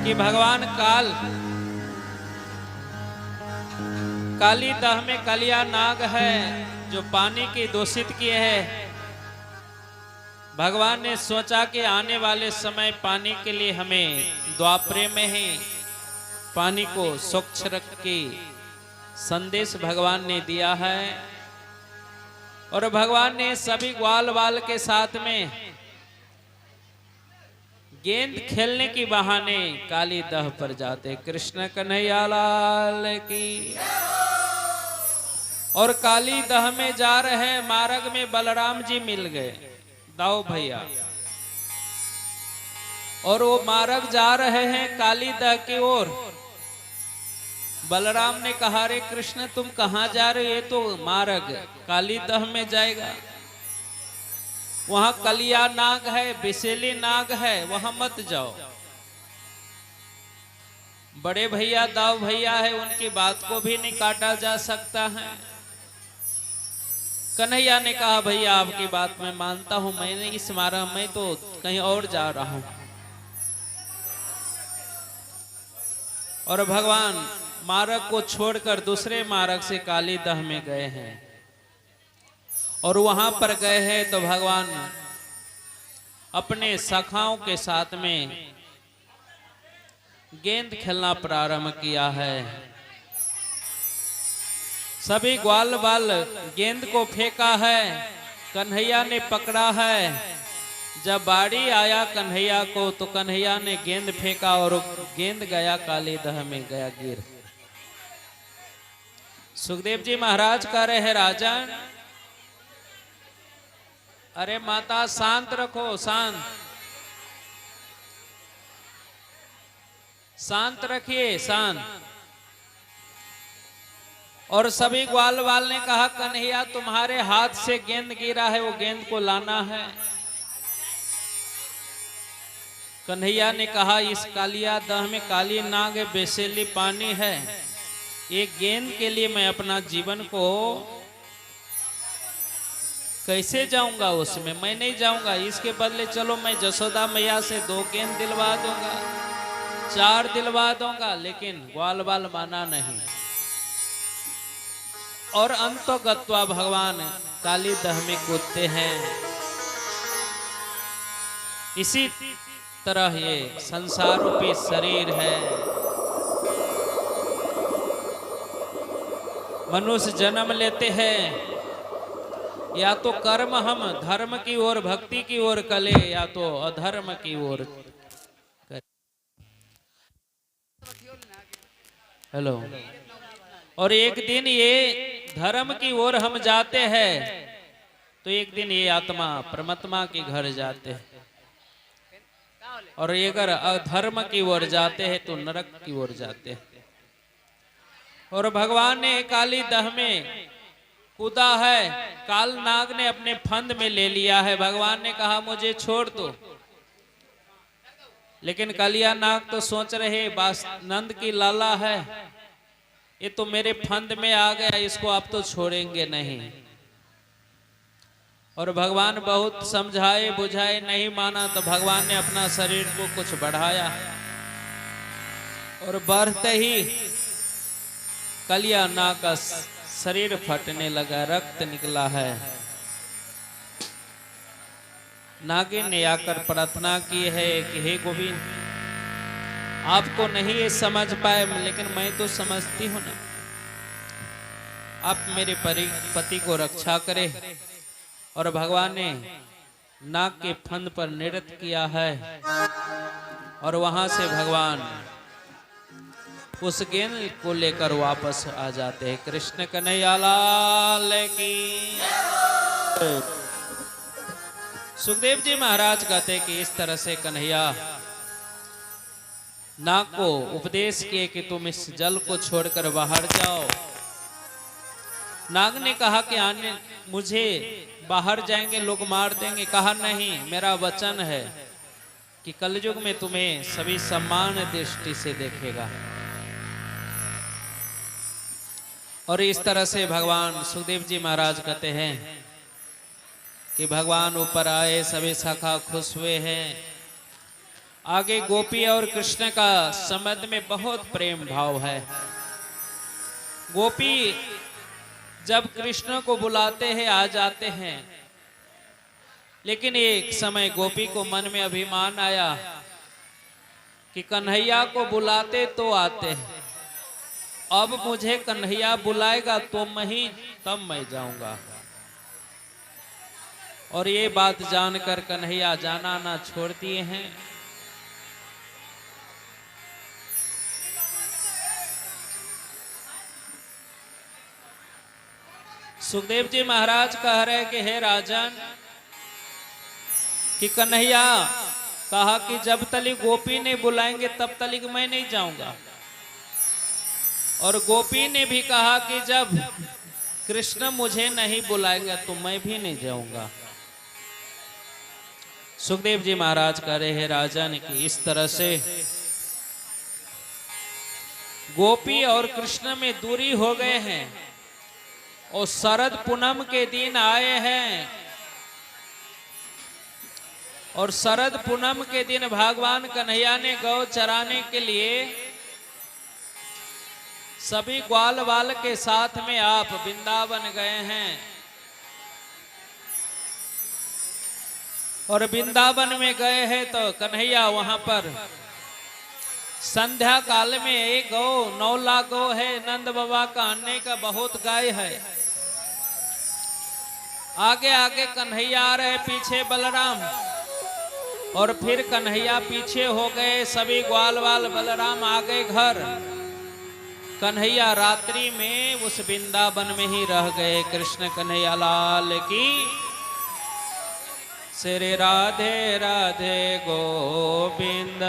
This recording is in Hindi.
कि भगवान काली दह में कलिया नाग है जो पानी की दूषित किए है। भगवान ने सोचा कि आने वाले समय पानी के लिए हमें द्वापरे में ही पानी को स्वच्छ रख के संदेश भगवान ने दिया है। और भगवान ने सभी ग्वाल बाल के साथ में गेंद खेलने की बहाने काली दह पर जाते। कृष्ण कन्हैया लाल की। और काली दह में जा रहे मार्ग में बलराम जी मिल गए, दाऊ भैया। और वो मार्ग जा रहे हैं काली दह की ओर। बलराम ने कहा, रे कृष्ण तुम कहां जा रहे हो? ये तो मार्ग काली दह में जाएगा, वहां कलिया नाग है, बिसेली नाग है, वहां मत जाओ। बड़े भैया दाऊ भैया है, उनकी बात को भी नहीं काटा जा सकता है। कन्हैया ने कहा, भैया आपकी बात मैं मानता हूं, मैंने इस मार्ग में तो कहीं और जा रहा हूं। और भगवान मार्ग को छोड़कर दूसरे मार्ग से काली दह में गए हैं। और वहां पर गए हैं तो भगवान अपने सखाओं के साथ में गेंद खेलना प्रारंभ किया है। सभी ग्वाल बाल गेंद को फेंका है, कन्हैया ने पकड़ा है। जब बाड़ी आया कन्हैया को तो कन्हैया ने गेंद फेंका और गेंद गया काली दह में, गया गिर। सुखदेव जी महाराज कह रहे हैं, राजन अरे माता शांत रखो, शांत रखिए, शांत। और सभी ग्वाल बाल ने कहा, कन्हैया तुम्हारे हाथ से गेंद गिरा है, वो गेंद को लाना है। कन्हैया ने कहा, इस कालिया दह में काली नाग है, बेसेली पानी है, एक गेंद के लिए मैं अपना जीवन को कैसे जाऊंगा? उसमें मैं नहीं जाऊंगा। इसके बदले चलो मैं जसोदा मैया से 2 गेंद दिलवा दूंगा, 4 दिलवा दूंगा। लेकिन ग्वाल बाल माना नहीं। और अंतोगत्वा भगवान काली दह में कूदते हैं। इसी तरह ये संसार रूपी शरीर है। मनुष्य जन्म लेते हैं, या तो कर्म हम धर्म की ओर भक्ति की ओर करें, या तो अधर्म की ओर करें। हेलो। और एक दिन ये धर्म की ओर हम जाते हैं तो एक दिन ये आत्मा परमात्मा के घर जाते हैं। और अगर अधर्म की ओर जाते हैं तो नरक की ओर जाते हैं। और भगवान ने काली दह में कूदा है, काल नाग ने अपने फंद में ले लिया है। भगवान ने कहा, मुझे छोड़ दो। लेकिन कालिया नाग तो सोच रहे, नंद की लाला है, ये तो मेरे फंद में आ गया, इसको आप तो छोड़ेंगे नहीं। और भगवान बहुत समझाए बुझाए, नहीं माना। तो भगवान ने अपना शरीर को कुछ बढ़ाया और बढ़ते ही कालिया नाग का शरीर फटने लगा, रक्त निकला है। नागिन ने आकर प्रार्थना की है कि हे गोविंद, आपको नहीं ये समझ पाए, लेकिन मैं तो समझती हूं ना। आप मेरे पति को रक्षा करें। और भगवान ने नाग के फंद पर नृत्य किया है। और वहां से भगवान उस गेंद को लेकर वापस आ जाते हैं। कृष्ण कन्हैया लाल की। सुखदेव जी महाराज कहते हैं कि इस तरह से कन्हैया नाग को उपदेश किए कि तुम इस जल को छोड़कर बाहर जाओ। नाग ने कहा कि आने मुझे बाहर जाएंगे लोग मार देंगे। कहा नहीं, मेरा वचन है कि कलयुग में तुम्हें सभी सम्मान दृष्टि से देखेगा। और इस तरह से भगवान सुखदेव जी महाराज कहते हैं कि भगवान ऊपर आए, सभी शाखा खुश हुए हैं। आगे गोपी और कृष्ण का संबंध में बहुत प्रेम भाव है। गोपी जब कृष्ण को बुलाते हैं आ जाते हैं, लेकिन एक समय गोपी को मन में अभिमान आया कि कन्हैया को बुलाते तो आते हैं, अब मुझे कन्हैया बुलाएगा तो तब मैं जाऊंगा। और ये बात जानकर कन्हैया जाना ना छोड़ दिए हैं। सुखदेव जी महाराज कह रहे कि हे राजन, कि कन्हैया कहा कि जब तक गोपी ने बुलाएंगे तब तक मैं नहीं जाऊंगा, और गोपी ने भी कहा कि जब कृष्ण मुझे नहीं बुलाएंगे तो मैं भी नहीं जाऊंगा। सुखदेव जी महाराज कह रहे हैं राजन कि इस तरह से गोपी और कृष्ण में दूरी हो गए हैं, और शरद पूनम के दिन आए हैं, और शरद पूनम के दिन भगवान कन्हैया ने गौ चराने के लिए सभी ग्वाल वाल के साथ में आप वृंदावन गए हैं। और वृंदावन में गए हैं तो कन्हैया वहां पर संध्या काल में एक गौ, 9 लाख गौ है, नंद बाबा का अन्य का बहुत गाय है। आगे आगे कन्हैया आ रहे, पीछे बलराम, और फिर कन्हैया पीछे हो गए, सभी ग्वाल वाल बलराम आ गए घर। कन्हैया रात्रि में उस वृंदावन में ही रह गए। कृष्ण कन्हैया लाल की श्री राधे राधे गोविंद।